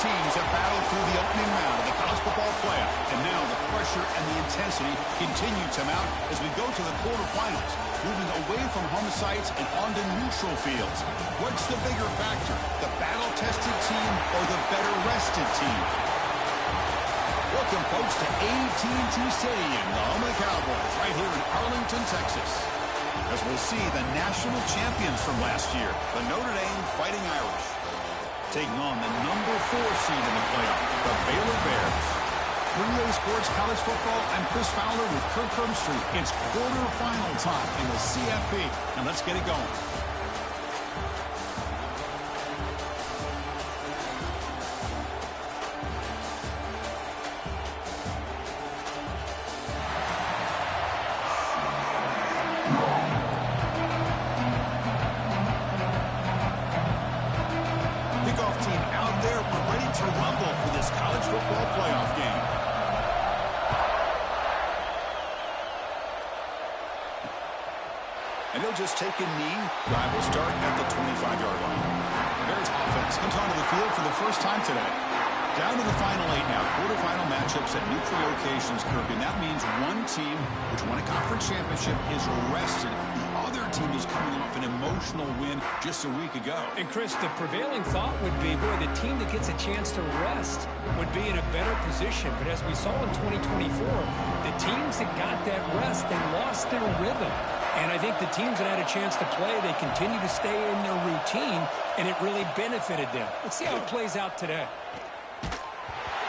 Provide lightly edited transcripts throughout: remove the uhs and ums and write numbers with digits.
teams have battled through the opening round of the college football playoff, and now the pressure and the intensity continue to mount as we go to the quarterfinals, moving away from home sites and onto neutral fields. What's the bigger factor, the battle-tested team or the better-rested team? Welcome, folks, to AT&T Stadium, the home of the Cowboys, right here in Arlington, Texas. As we'll see the national champions from last year, the Notre Dame Fighting Irish, taking on the number 4 seed in the playoff, the Baylor Bears. 3A Sports College Football, I'm Chris Fowler with Kirk Herbstreit. It's quarterfinal time in the CFP, and let's get it going. And he'll just take a knee. Drive will start at the 25-yard line. Bears offense comes onto the field for the first time today. Down to the final 8 now. Quarterfinal matchups at neutral locations, Kirk. And that means one team which won a conference championship is rested. The other team is coming off an emotional win just a week ago. And, Chris, the prevailing thought would be, boy, the team that gets a chance to rest would be in a better position. But as we saw in 2024, the teams that got that rest, they lost their rhythm. And I think the teams that had a chance to play, they continue to stay in their routine, and it really benefited them. Let's see how it plays out today.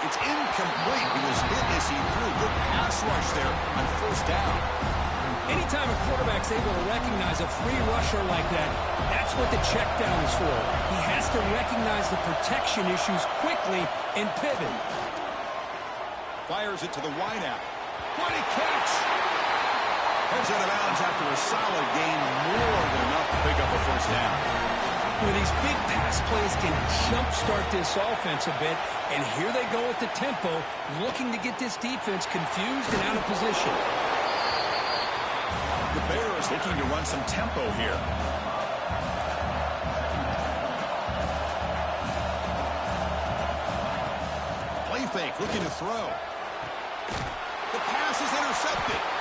It's incomplete. He was hit as he threw. Good pass rush there on first down. Anytime a quarterback's able to recognize a free rusher like that, that's what the check down is for. He has to recognize the protection issues quickly and pivot. Fires it to the wideout. What a catch! Heads out of bounds after a solid gain, more than enough to pick up a first down. Well, these big pass plays can jumpstart this offense a bit, and here they go at the tempo, looking to get this defense confused and out of position. The Bears looking to run some tempo here. Play fake, looking to throw. The pass is intercepted.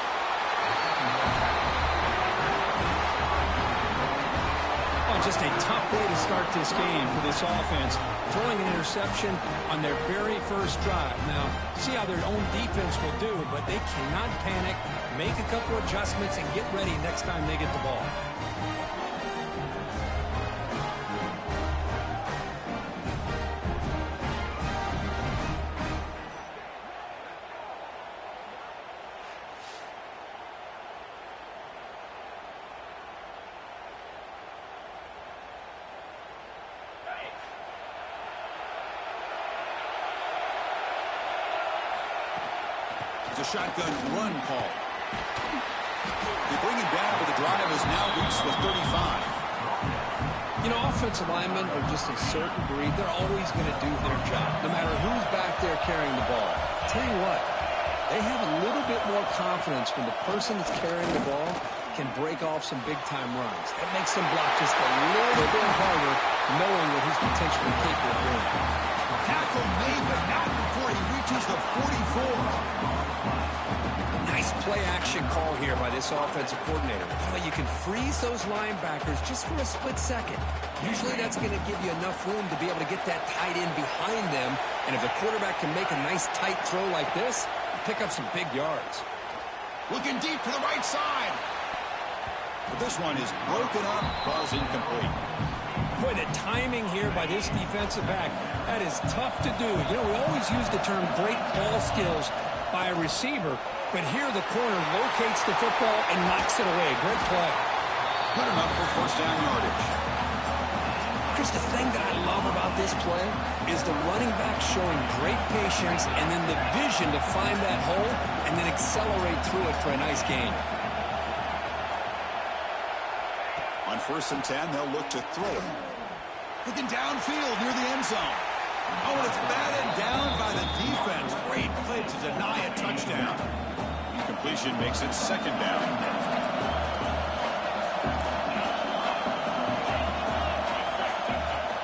Oh, just a tough way to start this game for this offense. Throwing an interception on their very first drive. Now, see how their own defense will do, but they cannot panic, make a couple adjustments, and get ready next time they get the ball. A shotgun run call. They bring him down, but the drive has now reached the 35. You know, offensive linemen are just a certain breed. They're always going to do their job, no matter who's back there carrying the ball. I'll tell you what, they have a little bit more confidence when the person that's carrying the ball can break off some big-time runs. That makes them block just a little bit harder, knowing what he's potentially capable of doing. Tackle made, but not before he reaches the 44. Nice play-action call here by this offensive coordinator. You can freeze those linebackers just for a split second. Usually that's going to give you enough room to be able to get that tight end behind them. And if the quarterback can make a nice tight throw like this, pick up some big yards. Looking deep to the right side. But this one is broken up, ball's incomplete. Boy, the timing here by this defensive back, that is tough to do. You know, we always use the term great ball skills by a receiver, but here the corner locates the football and knocks it away. Great play. Good enough for first down yardage. Chris, the thing that I love about this play is the running back showing great patience and then the vision to find that hole and then accelerate through it for a nice gain. On 1st and 10, they'll look to throw it. Looking downfield near the end zone. Oh, and it's batted down by the defense. Great play to deny a touchdown. Incompletion makes it 2nd down.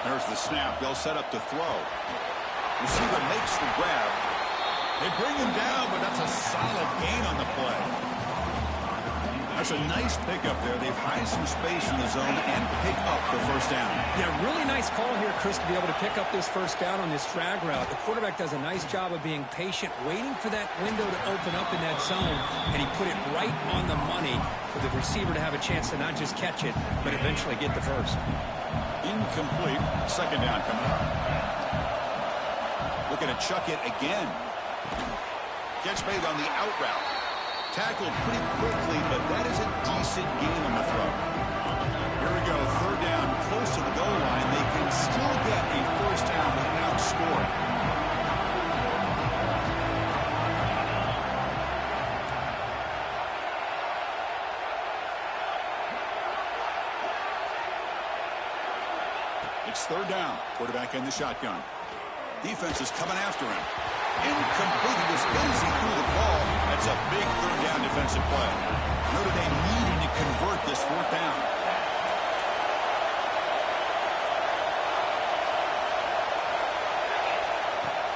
There's the snap. They'll set up to throw. Receiver makes the grab. They bring him down, but that's a solid gain on the play. That's a nice pickup there. They find some space in the zone and pick up the first down. Yeah, really nice call here, Chris, to be able to pick up this first down on this drag route. The quarterback does a nice job of being patient, waiting for that window to open up in that zone, and he put it right on the money for the receiver to have a chance to not just catch it, but eventually get the first. Incomplete. Second down coming up. Looking to chuck it again. Catch made on the out route. Tackled pretty quickly, but that is a decent gain on the throw. Here we go, third down, close to the goal line. They can still get a first down without scoring. It's third down. Quarterback in the shotgun. Defense is coming after him. Incomplete. He was easy through the ball. That's a big third down defensive play. Notre Dame needing to convert this fourth down.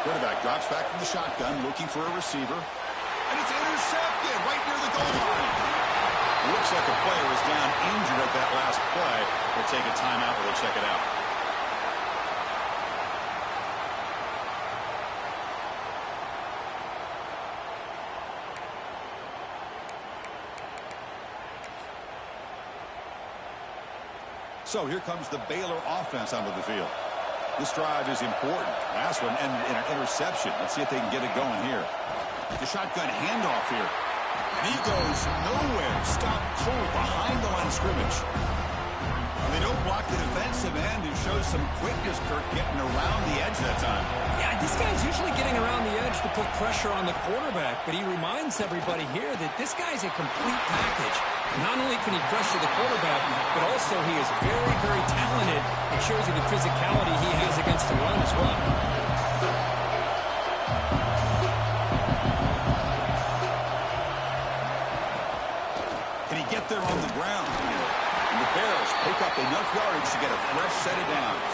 Quarterback drops back from the shotgun, looking for a receiver. And it's intercepted right near the goal line. Looks like a player was down injured at that last play. They'll take a timeout while they check it out. So here comes the Baylor offense onto the field. This drive is important. Last one ended in an interception. Let's see if they can get it going here. The shotgun handoff here. And he goes nowhere. Stopped cold behind the line of scrimmage. And they don't block the defensive end, who shows some quickness, Kirk, getting around the edge that time. Yeah, this guy's usually getting around the edge to put pressure on the quarterback, but he reminds everybody here that this guy's a complete package. Not only can he pressure the quarterback, but also he is very, very talented and shows you the physicality he has against the run as well. Can he get there on the ground? And the Bears pick up enough yardage to get a fresh set of downs.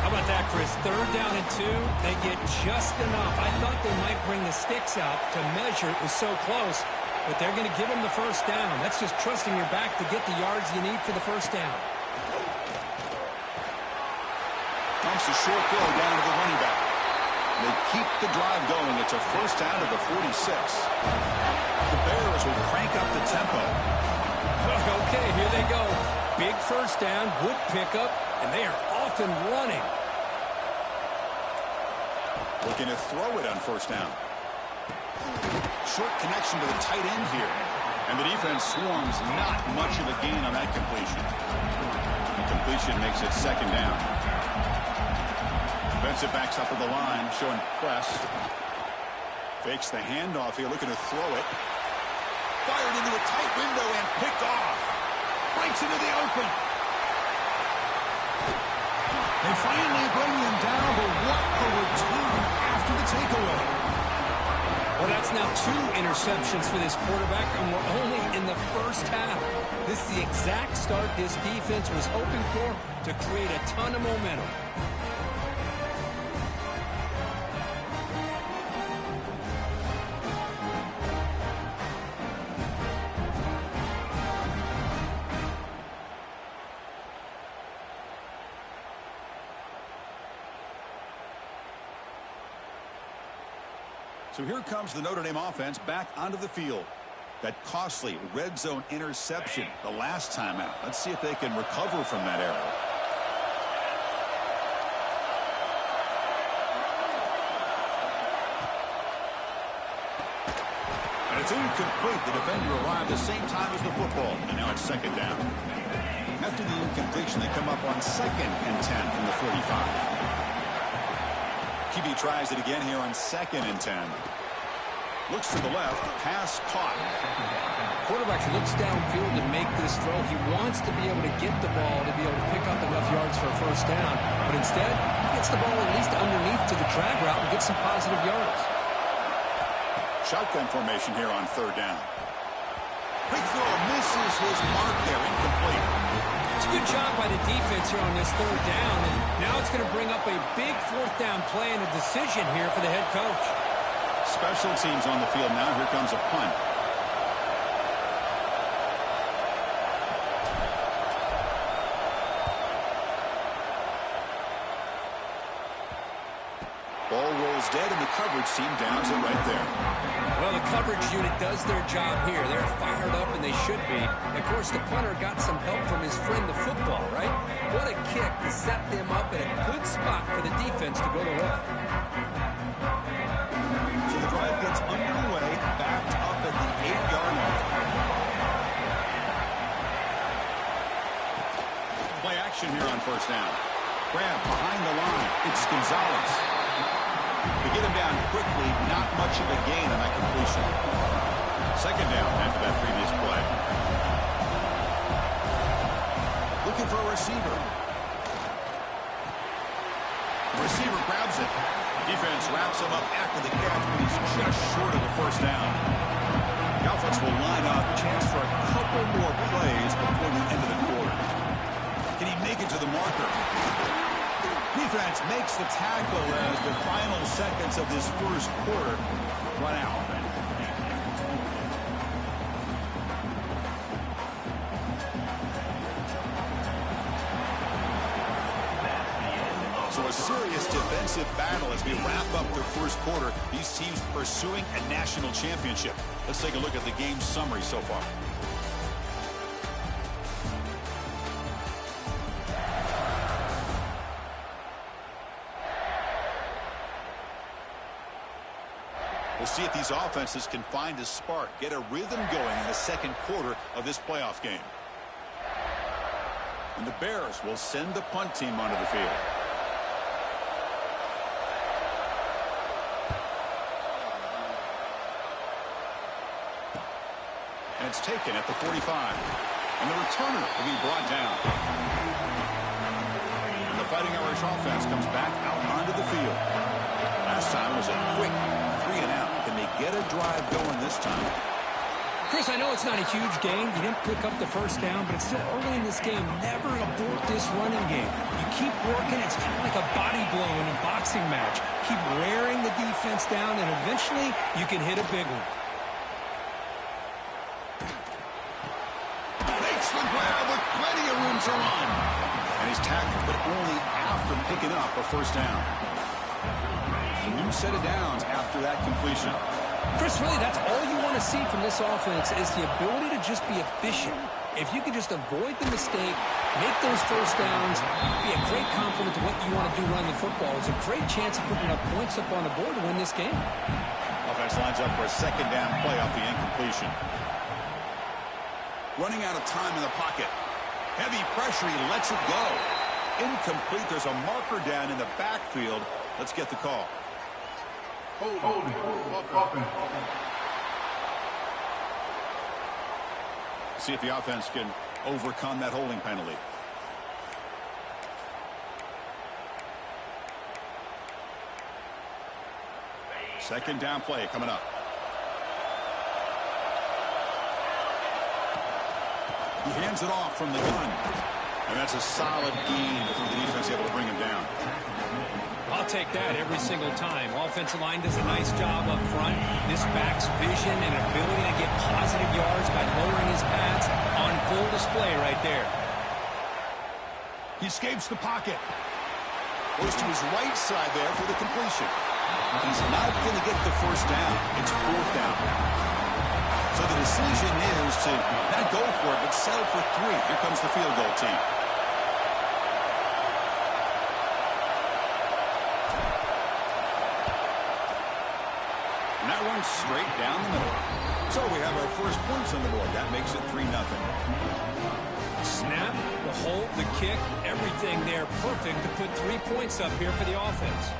How about that, Chris? Third down and 2. They get just enough. I thought they might bring the sticks out to measure. It was so close. But they're going to give him the first down. That's just trusting your back to get the yards you need for the first down. Pumps a short throw down to the running back. They keep the drive going. It's a first down to the 46. The Bears will crank up the tempo. Okay, here they go. Big first down, good pickup, and they are off and running. Looking to throw it on first down. Short connection to the tight end here. And the defense swarms, not much of a gain on that completion. The completion makes it second down. Defensive backs up at the line, showing press. Fakes the handoff here, looking to throw it. Fired into a tight window and picked off. Breaks into the open. They finally bring him down, but what a return after the takeaway. Well, that's now 2 interceptions for this quarterback, and we're only in the first half. This is the exact start this defense was hoping for to create a ton of momentum. So here comes the Notre Dame offense back onto the field. That costly red zone interception the last time out. Let's see if they can recover from that error. And it's incomplete. The defender arrived the same time as the football. And now it's second down. After the incompletion, they come up on 2nd and 10 from the 45. QB tries it again here on 2nd and 10. Looks to the left. Pass caught. Quarterback looks downfield to make this throw. He wants to be able to get the ball to be able to pick up enough yards for a first down. But instead, he gets the ball at least underneath to the drag route and gets some positive yards. Shotgun formation here on third down. Big throw misses his mark there. Incomplete. It's a good job by the defense here on this third down, and now it's going to bring up a big fourth down play and a decision here for the head coach. Special teams on the field now. Here comes a punt. Ball rolls dead, and the coverage team downs it right there. Well, the coverage unit does their job here. They're fired up, and they should be. Of course, the punter got some help from his friend, the football, right? What a kick to set them up in a good spot for the defense to go to work. So the drive gets underway, backed up at the 8-yard line. Play action here on first down. Grab behind the line. It's Gonzalez. To get him down quickly, not much of a gain on that completion. Second down after that previous play. Looking for a receiver. The receiver grabs it. Defense wraps him up after the catch, but he's just short of the first down. The offense will line up. Chance for a couple more plays before the end of the quarter. Can he make it to the marker? Defense makes the tackle as the final seconds of this first quarter run out. So a serious defensive battle as we wrap up the first quarter. These teams pursuing a national championship. Let's take a look at the game summary so far. We'll see if these offenses can find a spark, get a rhythm going in the second quarter of this playoff game. And the Bears will send the punt team onto the field. And it's taken at the 45. And the returner will be brought down. And the Fighting Irish offense comes back out onto the field. Last time was a quick 3-and-out. Can they get a drive going this time? Chris, I know it's not a huge gain. You didn't pick up the first down, but it's still early in this game. Never abort this running game. You keep working. It's kind of like a body blow in a boxing match. Keep wearing the defense down, and eventually you can hit a big one. Makes the grab with plenty of room to run. And he's tackled, but only after picking up a first down. A new set of downs after that completion. Chris, really, that's all you want to see from this offense is the ability to just be efficient. If you can just avoid the mistake, make those first downs, be a great complement to what you want to do running the football. It's a great chance of putting enough points up on the board to win this game. Offense lines up for a second down play off the incompletion. Running out of time in the pocket. Heavy pressure, he lets it go. Incomplete. There's a marker down in the backfield. Let's get the call. See if the offense can overcome that holding penalty. Second down play coming up. He hands it off from the gun. And that's a solid gain for the defense able to bring him down. I'll take that every single time. Offensive line does a nice job up front. This back's vision and ability to get positive yards by lowering his pads on full display right there. He escapes the pocket. Goes to his right side there for the completion. He's not going to get the first down. It's fourth down. So the decision is to not go for it, but settle for 3. Here comes the field goal team. And that one's straight down the middle. So we have our first points on the board. That makes it 3-0. Snap, the hold, the kick, everything there perfect to put 3 points up here for the offense.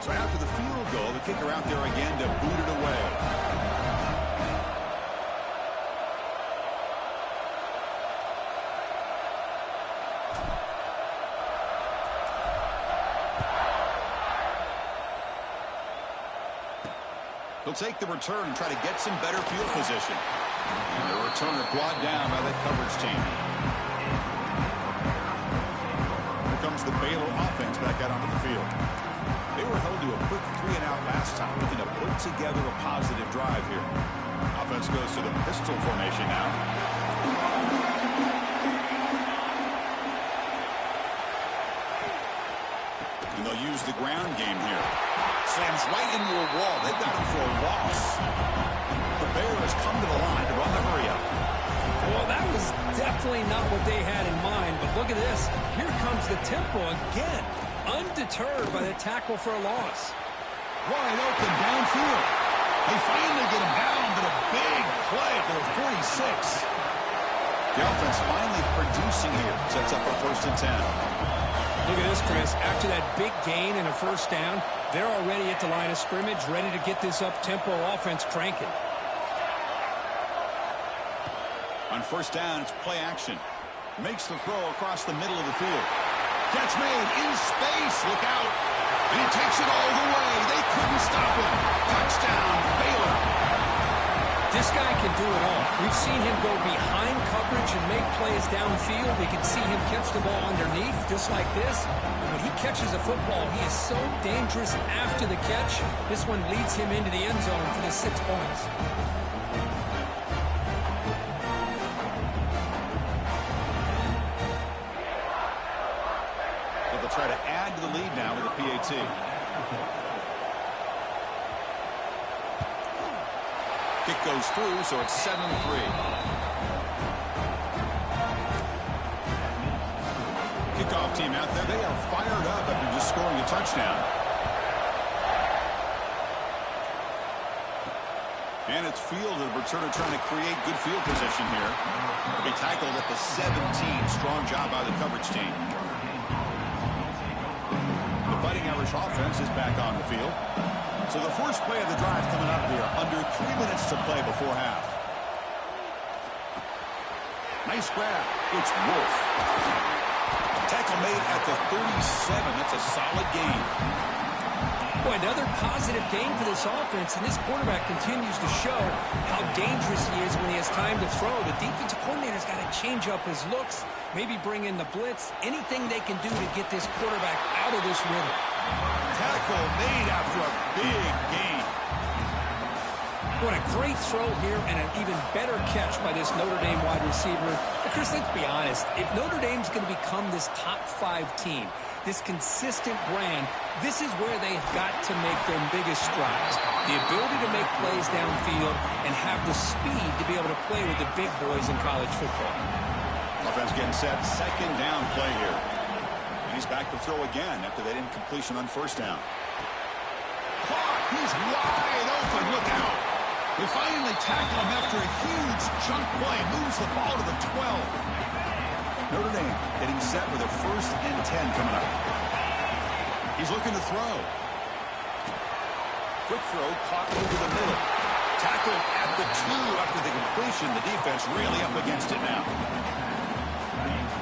So after the field goal, the kicker out there again to boot it away. He'll take the return and try to get some better field position. And the returner brought down by that coverage team. Here comes the Baylor offense back out onto the field. They were held to a quick 3-and-out last time, looking to put together a positive drive here. Offense goes to the pistol formation now. And they'll use the ground game here. Slams right into a wall. They've got him for a loss. The Bears come to the line to run the hurry-up. Well, that was definitely not what they had in mind, but look at this. Here comes the tempo again. Undeterred by the tackle for a loss. Wide open downfield. They finally get him down, but a big play to the 46. The offense finally producing here. Sets up a 1st and 10. Look at this, Chris. After that big gain and a 1st down, they're already at the line of scrimmage, ready to get this up-tempo offense cranking. On 1st down, it's play action. Makes the throw across the middle of the field. Catch made in space. Look out. And he takes it all the way. They couldn't stop him. Touchdown, Baylor. This guy can do it all. We've seen him go behind coverage and make plays downfield. We can see him catch the ball underneath just like this. When he catches a football, he is so dangerous after the catch. This one leads him into the end zone for the 6 points. Try to add to the lead now with a PAT. Kick goes through, so it's 7-3. Kickoff team out there. They are fired up after just scoring a touchdown. And it's fielded. Returner trying to create good field position here. They tackled at the 17. Strong job by the coverage team. Fighting Irish offense is back on the field. So the first play of the drive coming up here. Under 3 minutes to play before half. Nice grab. It's Wolf. Tackle made at the 37. That's a solid gain. Boy, another positive gain for this offense, and this quarterback continues to show how dangerous he is when he has time to throw. The defensive coordinator's got to change up his looks, maybe bring in the blitz, anything they can do to get this quarterback out of this rhythm. Tackle made after a big gain. What a great throw here and an even better catch by this Notre Dame wide receiver. But Chris, let's be honest. If Notre Dame's going to become this top 5 team, this consistent brand, this is where they've got to make their biggest strides. The ability to make plays downfield and have the speed to be able to play with the big boys in college football. Offense getting set. 2nd down play here. And he's back to throw again after that incompletion on 1st down. Caught. He's wide open. Look out. They finally tackle him after a huge chunk play. Moves the ball to the 12. Notre Dame getting set with a 1st and 10 coming up. He's looking to throw. Quick throw, caught over the middle. Tackled at the 2 after the completion. The defense really up against it now.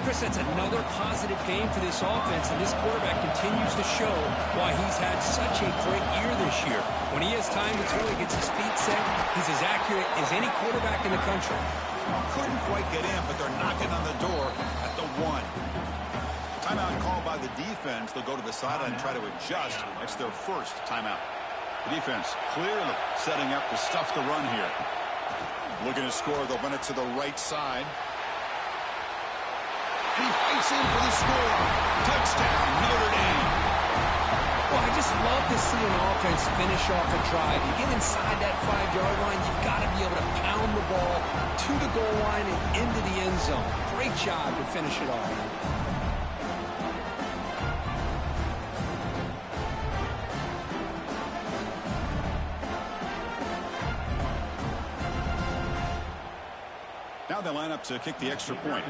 Chris, that's another positive game for this offense, and this quarterback continues to show why he's had such a great year this year. When he has time to throw, he gets his feet set. He's as accurate as any quarterback in the country. Couldn't quite get in, but they're knocking on the door at the 1. Timeout called by the defense. They'll go to the sideline and try to adjust. That's their 1st timeout. The defense clearly setting up to stuff the run here. Looking to score. They'll run it to the right side. He fights in for the score. Touchdown, Notre Dame. Well, I just love to see an offense finish off a drive. You get inside that 5-yard line, you've got to be able to pound the ball to the goal line and into the end zone. Great job to finish it off. Now they line up to kick the extra point.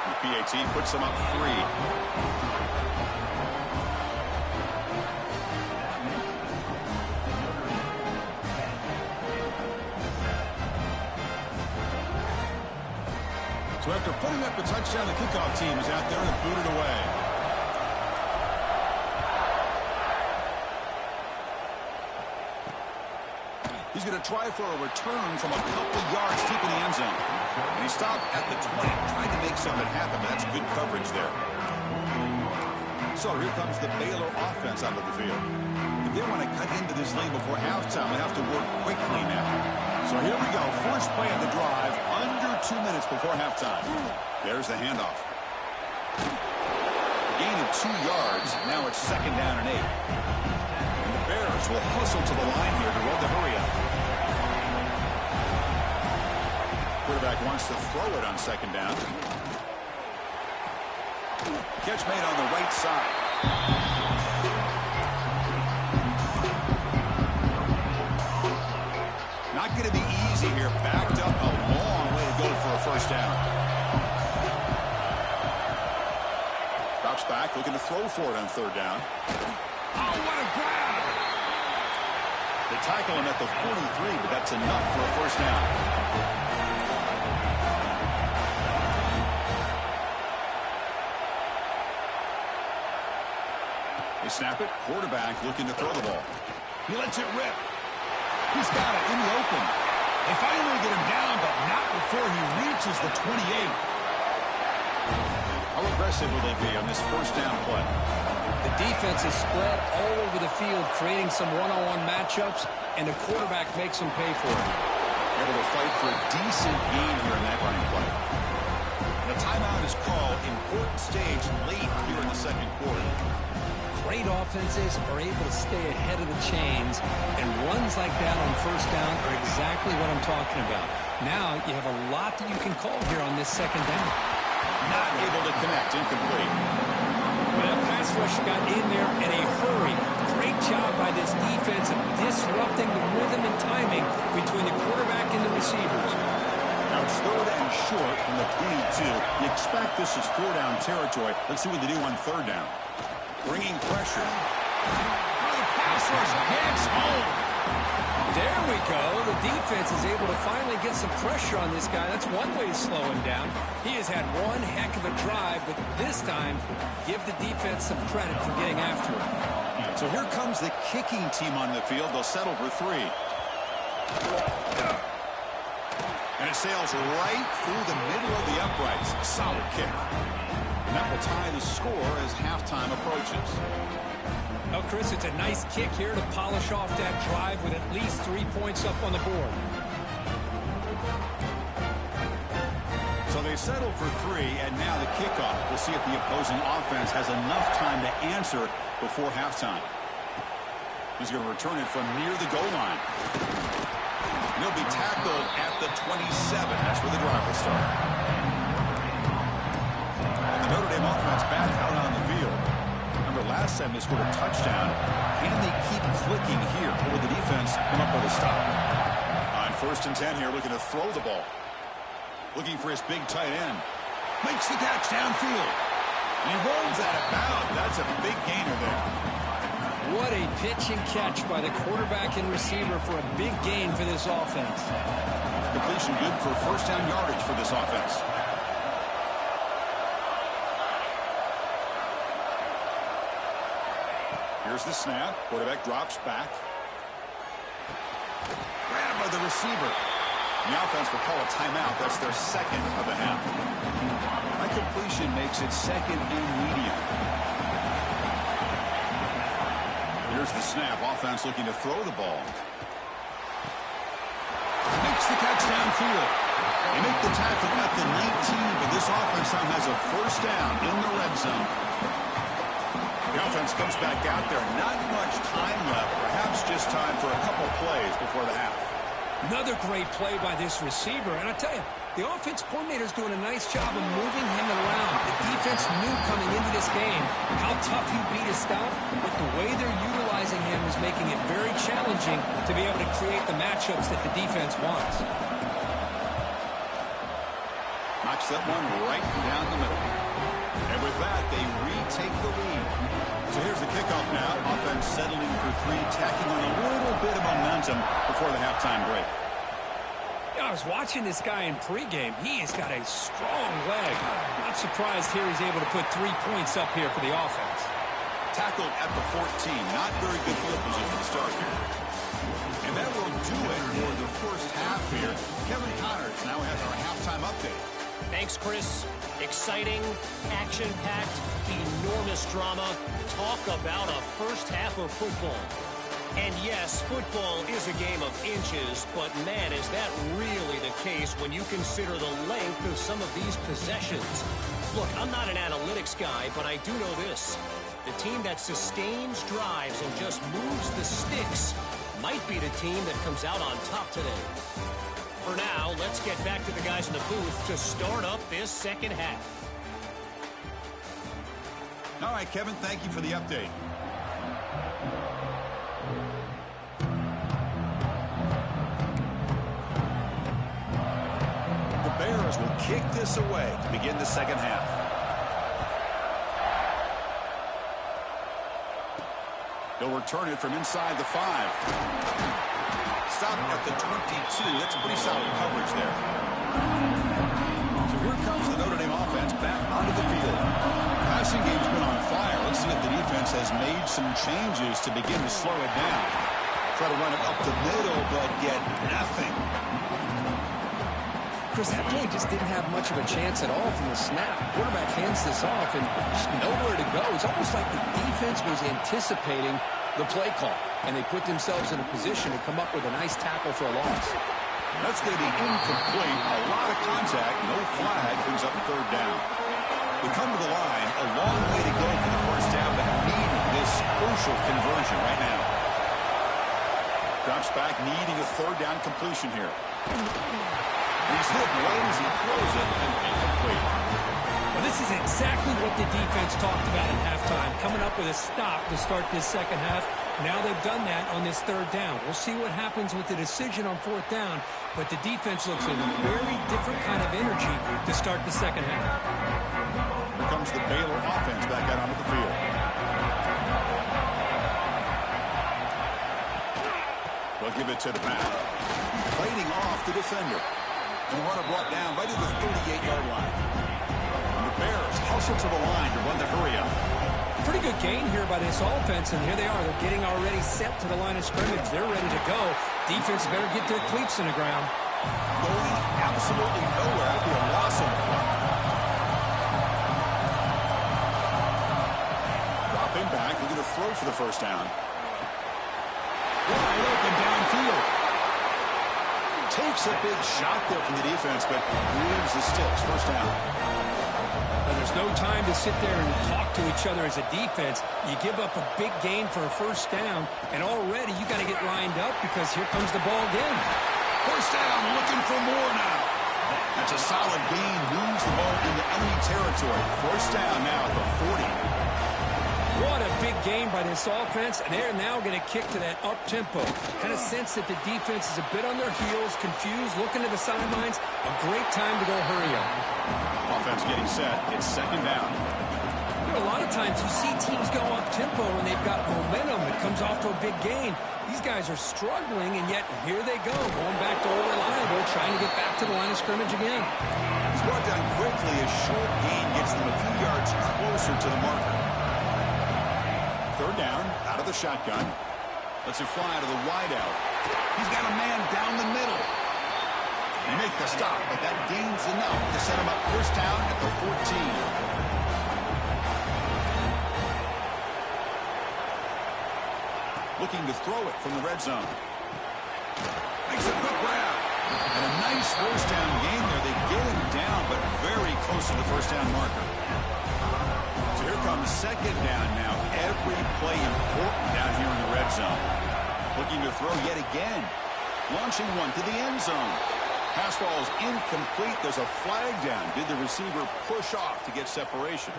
The PAT puts them up 3. So after putting up a touchdown, the kickoff team is out there and booted away. He's going to try for a return from a couple yards deep in the end zone. And he stopped at the 20, trying to make something happen, but that's good coverage there. So here comes the Baylor offense out of the field. If they want to cut into this lead before halftime, they have to work quickly now. So here we go. First play of the drive, under 2 minutes before halftime. There's the handoff. Gain of 2 yards. Now it's 2nd down and 8. And the Bears will hustle to the line here to roll the hurry up. Quarterback wants to throw it on 2nd down. Catch made on the right side. Not going to be easy here. Backed up a long way to go for a first down. Drops back, looking to throw for it on 3rd down. Oh, what a grab! They tackle him at the 43, but that's enough for a first down. They snap it. Quarterback looking to throw the ball. He lets it rip. He's got it in the open. They finally get him down, but not before he reaches the 28. How aggressive will they be on this first down play? The defense is spread all over the field, creating some one-on-one matchups, and the quarterback makes them pay for it. Able to fight for a decent gain here in that running play. And a timeout is called. Important stage late here in the 2nd quarter. Great offenses are able to stay ahead of the chains, and runs like that on first down are exactly what I'm talking about. Now you have a lot that you can call here on this 2nd down. Not able to connect, incomplete. Well, that pass rush got in there in a hurry. Great job by this defense of disrupting the rhythm and timing between the quarterback and the receivers. Now it's 3rd and short from the 22. You expect this is 4-down territory. Let's see what they do on 3rd down. Bringing pressure. Oh, the pass rush gets home. There we go. The defense is able to finally get some pressure on this guy. That's one way to slow him down. He has had one heck of a drive, but this time, give the defense some credit for getting after him. So here comes the kicking team on the field. They'll settle for 3. And it sails right through the middle of the uprights. Solid kick. And that will tie the score as halftime approaches. Oh, Chris, it's a nice kick here to polish off that drive with at least 3 points up on the board. So they settle for 3, and now the kickoff. We'll see if the opposing offense has enough time to answer before halftime. He's going to return it from near the goal line. And he'll be tackled at the 27. That's where the drive will start. The Notre Dame offense back out on the field. Remember, last time they scored a touchdown. Can they keep clicking here? Or will the defense come up with a stop? On 1st and 10 here, looking to throw the ball. Looking for his big tight end. Makes the catch downfield. And he rolls out of bounds. That's a big gainer there. What a pitch and catch by the quarterback and receiver for a big gain for this offense. Completion good for first down yardage for this offense. Here's the snap. Quarterback drops back. Grabbed by the receiver. The offense will call a timeout. That's their 2nd of the half. That completion makes it 2nd and medium. Here's the snap. Offense looking to throw the ball. Makes the catch downfield. They make the tackle at the 19, but this offense now has a first down in the red zone. The offense comes back out there. Not much time left. Perhaps just time for a couple plays before the half. Another great play by this receiver. And I tell you, the offense coordinator's doing a nice job of moving him around. The defense knew coming into this game how tough he'd be to stop, but the way they're utilizing him is making it very challenging to be able to create the matchups that the defense wants. Knocks that one right down the middle. And with that, they retake the lead. So here's the kickoff now. Offense settling for 3, tacking on a little bit of momentum before the halftime break. I was watching this guy in pregame. He has got a strong leg. Not surprised here he's able to put 3 points up here for the offense. Tackled at the 14. Not very good field position to start here. And that will do it here. Kevin Connors now has our halftime update. Thanks, Chris. Exciting, action-packed, enormous drama. Talk about a first half of football. And yes, football is a game of inches, but man, is that really the case when you consider the length of some of these possessions. Look, I'm not an analytics guy, but I do know this. The team that sustains drives and just moves the sticks might be the team that comes out on top today. For now, let's get back to the guys in the booth to start up this second half. All right, Kevin, thank you for the update. The Bears will kick this away to begin the second half. They'll return it from inside the 5. Stop at the 22. That's pretty solid coverage there. So here comes the Notre Dame offense back onto the field. Passing game's been on fire. Let's see if the defense has made some changes to begin to slow it down. Try to run it up the middle, but get nothing. Chris, that play just didn't have much of a chance at all from the snap. Quarterback hands this off and just nowhere to go. It's almost like the defense was anticipating the play call, and they put themselves in a position to come up with a nice tackle for a loss. That's going to be incomplete. A lot of contact, no flag, brings up third down. We come to the line, a long way to go for the first down, but needing this crucial conversion right now. Drops back, needing a third down completion here. He's hit right as he throws it, and incomplete. Well, this is exactly what the defense talked about at halftime, coming up with a stop to start this second half. Now they've done that on this third down. We'll see what happens with the decision on fourth down, but the defense looks in a very different kind of energy to start the second half. Here comes the Baylor offense back out onto the field. They'll give it to the back. Fighting off the defender. And the runner brought down right at the 38-yard line. And the Bears hustle to the line to run the hurry up. Pretty good gain here by this offense, and here they are. They're getting already set to the line of scrimmage. They're ready to go. Defense better get their cleats in the ground. Going absolutely nowhere. That'd be a loss of one. Dropping back. Looking to throw for the first down. Wide open downfield. Takes a big shot there from the defense, but moves the sticks. First down. Well, there's no time to sit there and talk to each other as a defense. You give up a big gain for a first down, and already you got to get lined up because here comes the ball again. First down, looking for more now. That's a solid gain. Moves the ball into enemy territory. First down now at the 40. What a big game by this offense, and they're now going to kick to that up-tempo. Kind of sense that the defense is a bit on their heels, confused, looking to the sidelines. A great time to go hurry up. Offense getting set. It's second down. You know, a lot of times you see teams go up-tempo when they've got momentum. It comes off to a big gain. These guys are struggling, and yet here they go, going back to old reliable, trying to get back to the line of scrimmage again. He's brought down quickly. A short gain gets them a few yards closer to the marker. Third down, out of the shotgun. Lets it fly to the wideout. He's got a man down the middle. They make the stop, but that gains enough to set him up first down at the 14. Looking to throw it from the red zone. Makes a quick grab. And a nice first down gain there. They get him down, but very close to the first down marker. So here comes second down now. Every play important down here in the red zone. Looking to throw yet again. Launching one to the end zone. Pass ball is incomplete. There's a flag down. Did the receiver push off to get separation?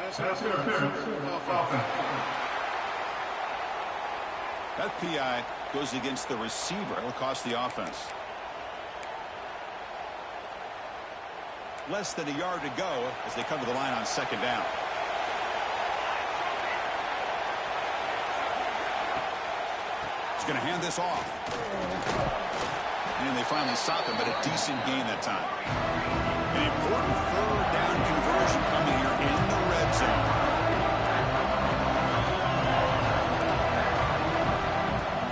That PI goes against the receiver. It'll cost the offense. Less than a yard to go as they come to the line on second down. Going to hand this off. And they finally stop him, but a decent gain that time. An important third down conversion coming here in the red zone.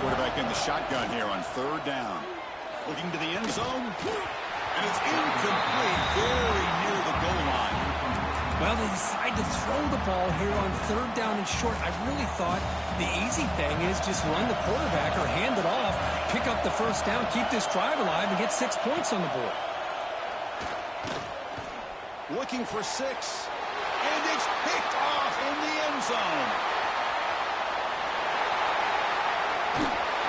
Quarterback in the shotgun here on third down. Looking to the end zone. And it's incomplete, very near the goal line. Well, they decide to throw the ball here on third down and short. I really thought the easy thing is just run the quarterback or hand it off, pick up the first down, keep this drive alive, and get 6 points on the board. Looking for 6. And it's picked off in the end zone.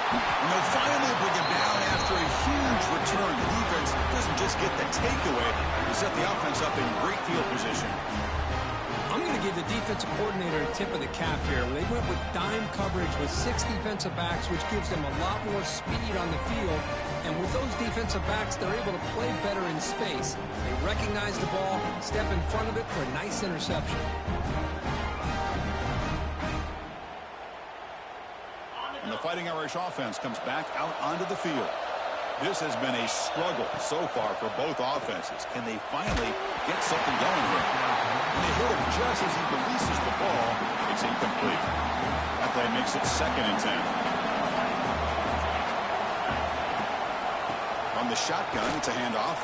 And they'll finally bring it down after a huge return. The defense doesn't just get the takeaway. They set the offense up in great field position. I'm going to give the defensive coordinator a tip of the cap here. They went with dime coverage with 6 defensive backs, which gives them a lot more speed on the field. And with those defensive backs, they're able to play better in space. They recognize the ball, step in front of it for a nice interception. And the Fighting Irish offense comes back out onto the field. This has been a struggle so far for both offenses. Can they finally get something going here? And they hit him just as he releases the ball. It's incomplete. That play makes it 2nd and 10. From the shotgun, it's a handoff.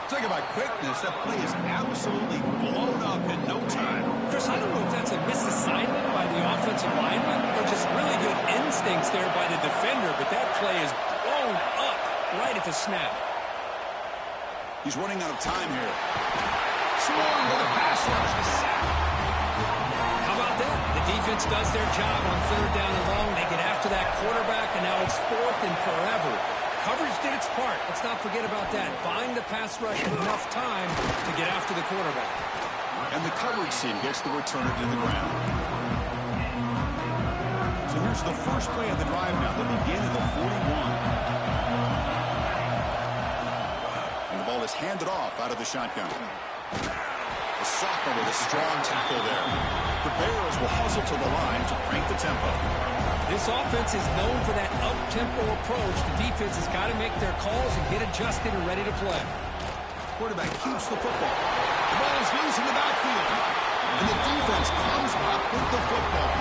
Talk about quickness. That play is absolutely blown up in no time. Chris, I don't know if that's a misassignment by the offensive lineman or just really good instincts there by the defender, but that play is blown up right at the snap. He's running out of time here. Scoring with a pass rush, a sack. How about that? The defense does their job on third down and long. They get after that quarterback, and now it's 4th and forever. Coverage did its part. Let's not forget about that. Buying the pass rush enough time to get after the quarterback. And the coverage team gets the returner to the ground. So here's the first play of the drive now. They begin at the 41. And the ball is handed off out of the shotgun. The sophomore with a strong tackle there. The Bears will hustle to the line to crank the tempo. This offense is known for that up-tempo approach. The defense has got to make their calls and get adjusted and ready to play. Quarterback keeps the football. The ball is loose in the backfield. And the defense comes up with the football.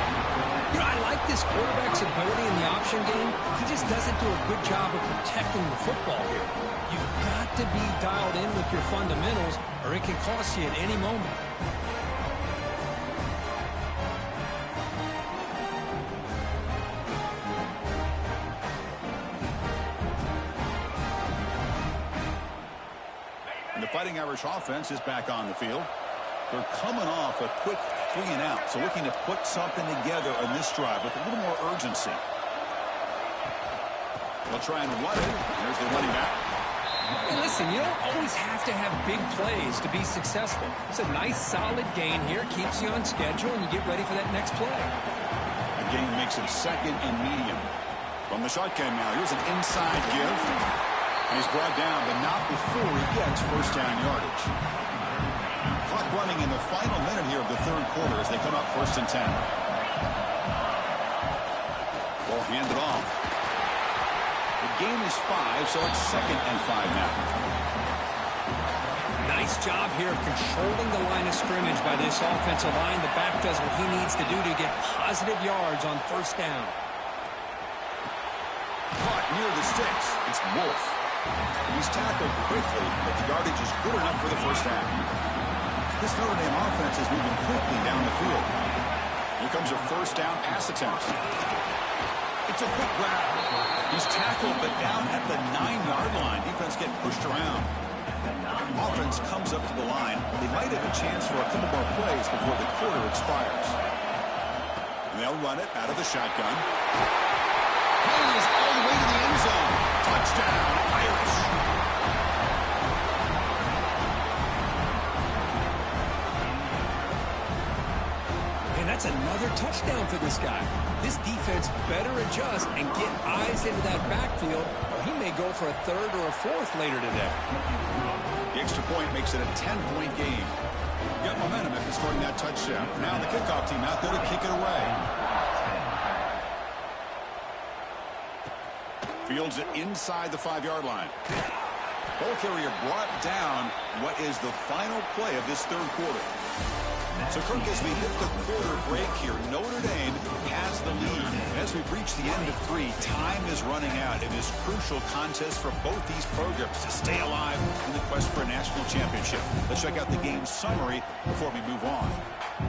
You know, I like this quarterback's ability in the option game. He just doesn't do a good job of protecting the football here. You've got to be dialed in with your fundamentals, or it can cost you at any moment. And the Fighting Irish offense is back on the field. They're coming off a quick 3 and out, so looking to put something together on this drive with a little more urgency. They'll try and run it. There's the running back. Hey, listen, you don't always have to have big plays to be successful. It's a nice, solid gain here. Keeps you on schedule, and you get ready for that next play. The gain makes it 2nd and medium. From the shotgun now, here's an inside give. And he's brought down, but not before he gets first down yardage. Clock running in the final minute here of the 3rd quarter as they come up 1st and 10. Ball handed off. The game is 5, so it's 2nd and 5 now. Nice job here of controlling the line of scrimmage by this offensive line. The back does what he needs to do to get positive yards on first down. Caught near the sticks. It's Wolf. He's tackled quickly, but the yardage is good enough for the first down. This Notre Dame offense is moving quickly down the field. Here comes a first down pass attempt. It's a quick grab. He's tackled, but down at the 9-yard line. Defense getting pushed around. Offense comes up to the line. They might have a chance for a couple more plays before the quarter expires. And they'll run it out of the shotgun. He is all the way to the end zone. Touchdown, Irish. And that's another touchdown for this guy. This defense better adjust and get eyes into that backfield, or he may go for a 3rd or a 4th later today. The extra point makes it a 10-point game. Got momentum after scoring that touchdown. Now the kickoff team out there to kick it away. Fields it inside the 5-yard line. Ball carrier brought down. What is the final play of this 3rd quarter? So, Kirk, as we hit the quarter break here, Notre Dame has the lead. As we've reached the end of 3, time is running out in this crucial contest for both these programs to stay alive in the quest for a national championship. Let's check out the game summary before we move on.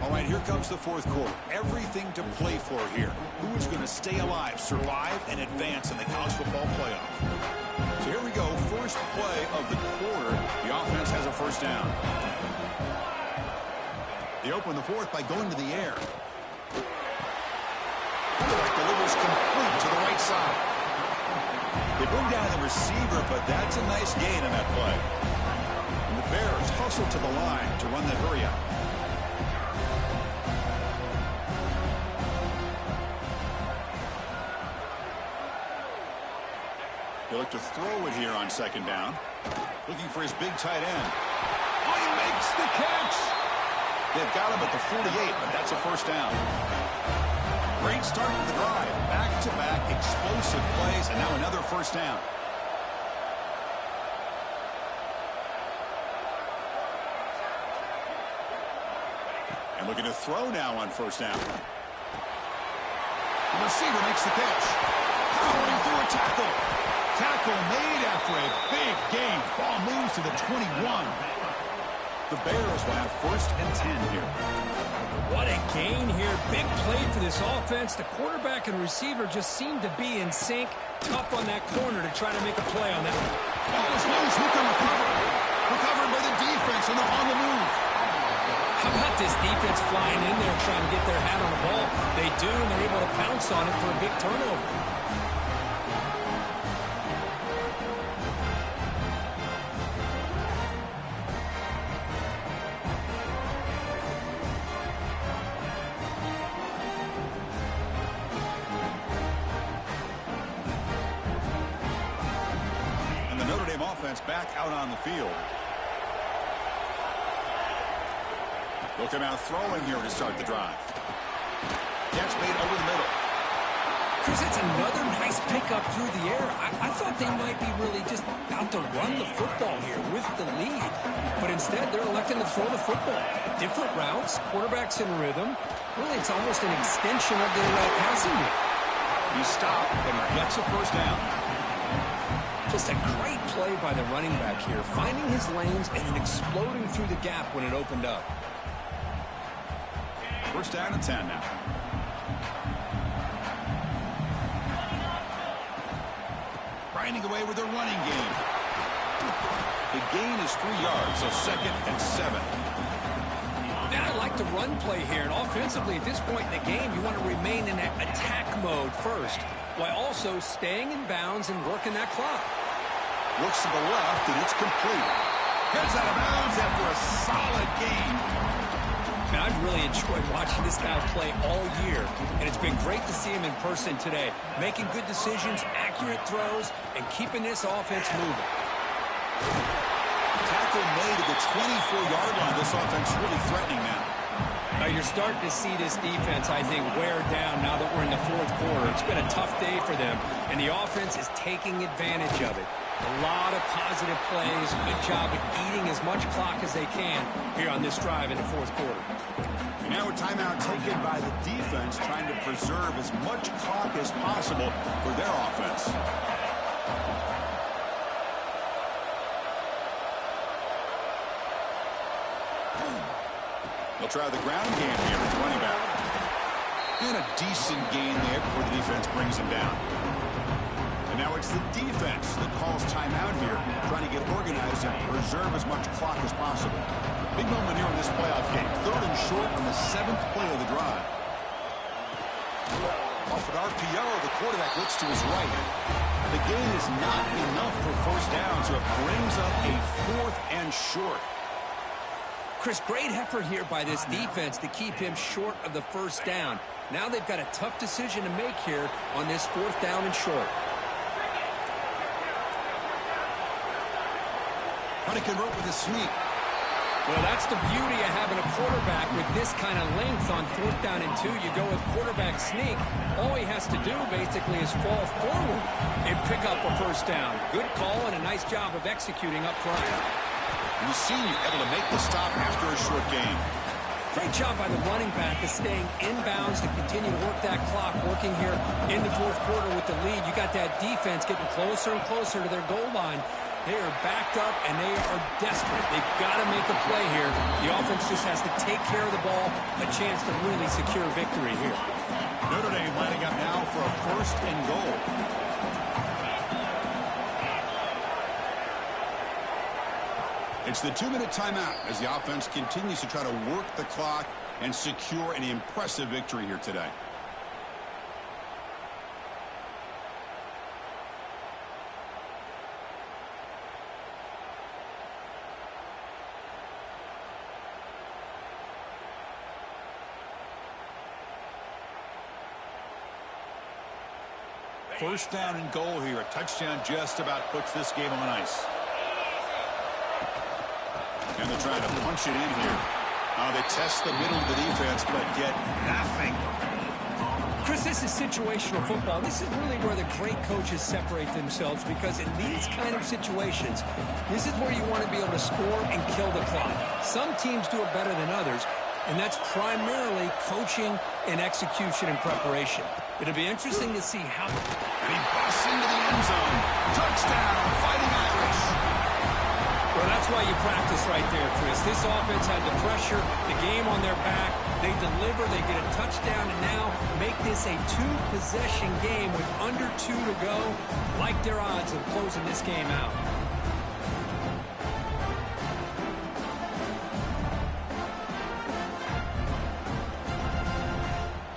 All right, here comes the fourth quarter. Everything to play for here. Who is going to stay alive, survive, and advance in the college football playoff? So here we go. First play of the quarter. The offense has a first down. They open the fourth by going to the air. Quarterback delivers complete to the right side. They bring down the receiver, but that's a nice gain on that play. And the Bears hustle to the line to run that hurry out. He'll look to throw it here on second down. Looking for his big tight end. Oh, he makes the catch! They've got him at the 48, but that's a first down. Great start to the drive. Back-to-back explosive plays, and now another first down. And looking to throw now on first down. The receiver makes the catch. Powering through a tackle. Tackle made after a big gain. Ball moves to the 21. The Bears will have first and 10 here. What a gain here. Big play for this offense. The quarterback and receiver just seem to be in sync. Tough on that corner to try to make a play on that one. Ball is loose. Who can recover? Recovered by the defense, and they're on the move. How about this defense flying in there trying to get their hat on the ball? They do, and they're able to pounce on it for a big turnover. Back out on the field. They'll come out throwing here to start the drive. Catch made over the middle. Chris, it's another nice pickup through the air. I thought they might be really just out to run the football here with the lead. But instead, they're electing to throw the football. Different routes, quarterbacks in rhythm. Really, it's almost an extension of their passing game. He stopped and gets a first down. Just a great play by the running back here, finding his lanes and then exploding through the gap when it opened up. First down and 10 now. Grinding away with their running game. The gain is 3 yards, so second and 7. Now I like the run play here, and offensively at this point in the game, you want to remain in that attack mode first, while also staying in bounds and working that clock. Looks to the left, and it's complete. Heads out of bounds after a solid gain. Man, I've really enjoyed watching this guy play all year, and it's been great to see him in person today, making good decisions, accurate throws, and keeping this offense moving. Tackle made at the 24-yard line. This offense really threatening now. Now you're starting to see this defense, I think, wear down now that we're in the fourth quarter. It's been a tough day for them, and the offense is taking advantage of it. A lot of positive plays. Good job at eating as much clock as they can here on this drive in the fourth quarter. And now a timeout taken by the defense, trying to preserve as much clock as possible for their offense. They'll try the ground game here with running back. And a decent gain there before the defense brings him down. And now it's the defense that calls timeout here, trying to get organized and preserve as much clock as possible. Big moment here in this playoff game. 3rd and short on the 7th play of the drive. Off an RPO, the quarterback looks to his right. The gain is not enough for first down, so it brings up a 4th and short. Chris, great effort here by this defense to keep him short of the first down. Now they've got a tough decision to make here on this 4th down and short. Trying to convert with a sneak. Well, that's the beauty of having a quarterback with this kind of length on 4th down and 2. You go with quarterback sneak. All he has to do basically is fall forward and pick up a first down. Good call and a nice job of executing up front. And the senior able to make the stop after a short gain. Great job by the running back of staying inbounds to continue to work that clock, working here in the fourth quarter with the lead. You got that defense getting closer and closer to their goal line. They are backed up, and they are desperate. They've got to make a play here. The offense just has to take care of the ball, a chance to really secure victory here. Notre Dame lining up now for a first and goal. It's the 2-minute timeout as the offense continues to try to work the clock and secure an impressive victory here today. First down and goal here. A touchdown just about puts this game on ice. And they're trying to punch it in here. They test the middle of the defense, but get nothing. Chris, this is situational football. This is really where the great coaches separate themselves, because in these kind of situations, this is where you want to be able to score and kill the clock. Some teams do it better than others, and that's primarily coaching and execution and preparation. It'll be interesting to see how... And he busts into the end zone. Touchdown, Fighting Irish. Well, that's why you practice right there, Chris. This offense had the pressure, the game on their back. They deliver, they get a touchdown, and now make this a two-possession game with under 2 to go. Like their odds of closing this game out.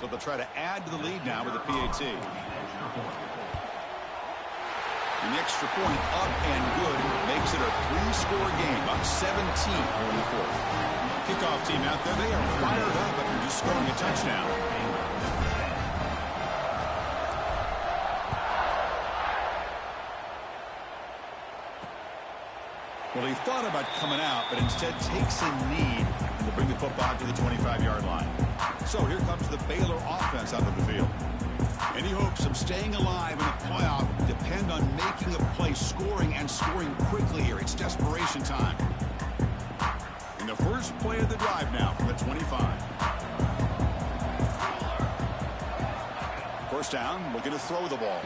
So they'll try to add to the lead now with the PAT. An extra point up and good makes it a 3-score game, up 17 here in the fourth. Kickoff team out there, they are fired up after just scoring a touchdown. Well, he thought about coming out, but instead takes a knee to bring the football to the 25-yard line. So here comes the Baylor offense out of the field. Any hopes of staying alive in the playoff depend on making a play, scoring, and scoring quickly here. It's desperation time. In the first play of the drive now from the 25. First down, looking to throw the ball.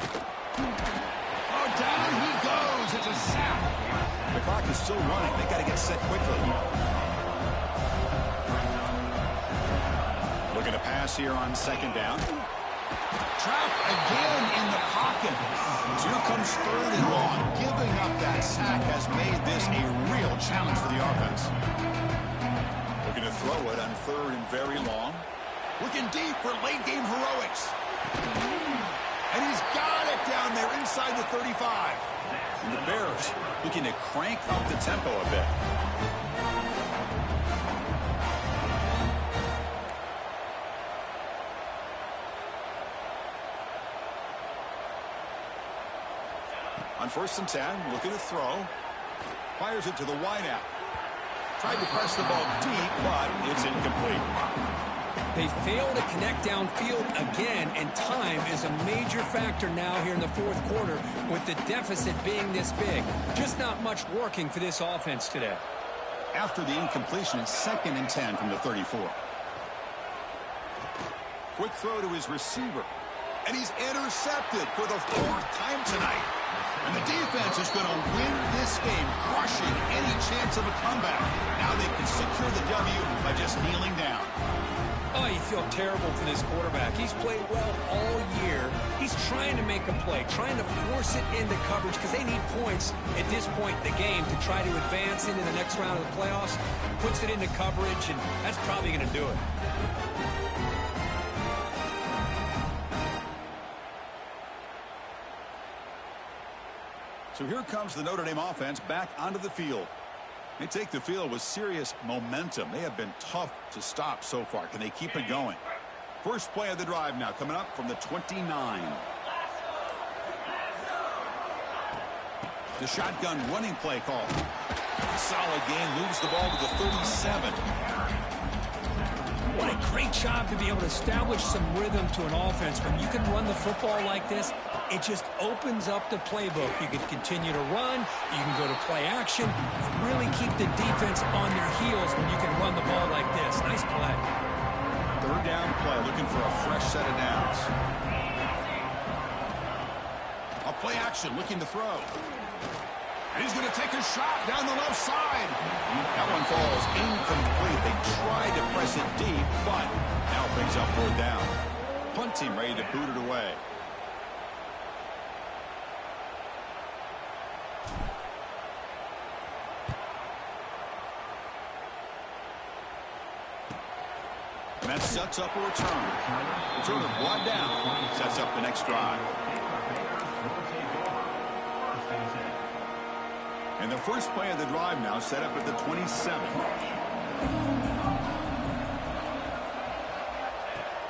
Oh, down he goes. It's a sack. The clock is still running. They got to get set quickly. Looking to pass here on second down. Trapped again in the pocket. So here comes third and long. Giving up that sack has made this a real challenge for the offense. Looking to throw it on third and very long. Looking deep for late game heroics. And he's got it down there inside the 35. And the Bears looking to crank up the tempo a bit. On first and 10, looking to throw. Fires it to the wideout. Tried to press the ball deep, but it's incomplete. They fail to connect downfield again, and time is a major factor now here in the fourth quarter with the deficit being this big. Just not much working for this offense today. After the incompletion, it's second and 10 from the 34. Quick throw to his receiver. And he's intercepted for the 4th time tonight. And the defense is going to win this game, crushing any chance of a comeback. Now they can secure the W by just kneeling down. Oh, you feel terrible for this quarterback. He's played well all year. He's trying to make a play, trying to force it into coverage because they need points at this point in the game to try to advance into the next round of the playoffs. Puts it into coverage, and that's probably going to do it. So here comes the Notre Dame offense back onto the field. They take the field with serious momentum. They have been tough to stop so far. Can they keep it going? First play of the drive now coming up from the 29. The shotgun running play call. Solid game, moves the ball to the 37. What a great job to be able to establish some rhythm to an offense. When you can run the football like this, it just opens up the playbook. You can continue to run. You can go to play action. And really keep the defense on their heels when you can run the ball like this. Nice play. Third down play, looking for a fresh set of downs. A play action, looking to throw. And he's going to take a shot down the left side. That one falls incomplete. They tried to press it deep, but now brings up fourth down. Punt team ready to boot it away. And that sets up a return. Returner brought down. Sets up the next drive. And the first play of the drive now set up at the 27.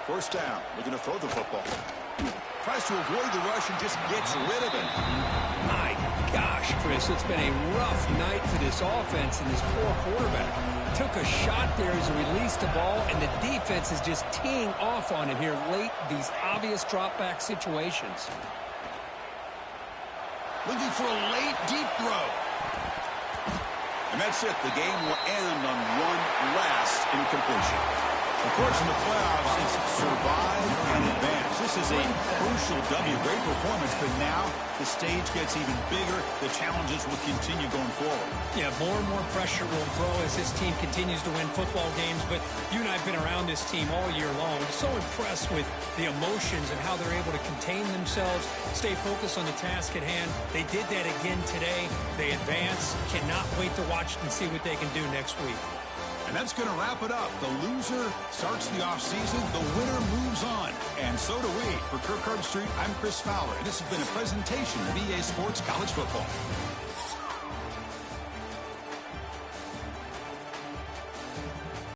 First down, looking to throw the football. Tries to avoid the rush and just gets rid of it. My gosh, Chris, it's been a rough night for this offense and this poor quarterback. Took a shot there as he released the ball, and the defense is just teeing off on him here late, these obvious drop-back situations. Looking for a late, deep throw. And that's it. The game will end on one last incompletion. Of course, in the playoffs, it's survive and advance. This is a crucial W. Great performance, but now the stage gets even bigger. The challenges will continue going forward. Yeah, more and more pressure will grow as this team continues to win football games, but you and I have been around this team all year long. I'm so impressed with the emotions and how they're able to contain themselves, stay focused on the task at hand. They did that again today. They advance. Cannot wait to watch and see what they can do next week. And that's going to wrap it up. The loser starts the offseason. The winner moves on. And so do we. For Kirk Herbstreit, I'm Chris Fowler. And this has been a presentation of EA Sports College Football.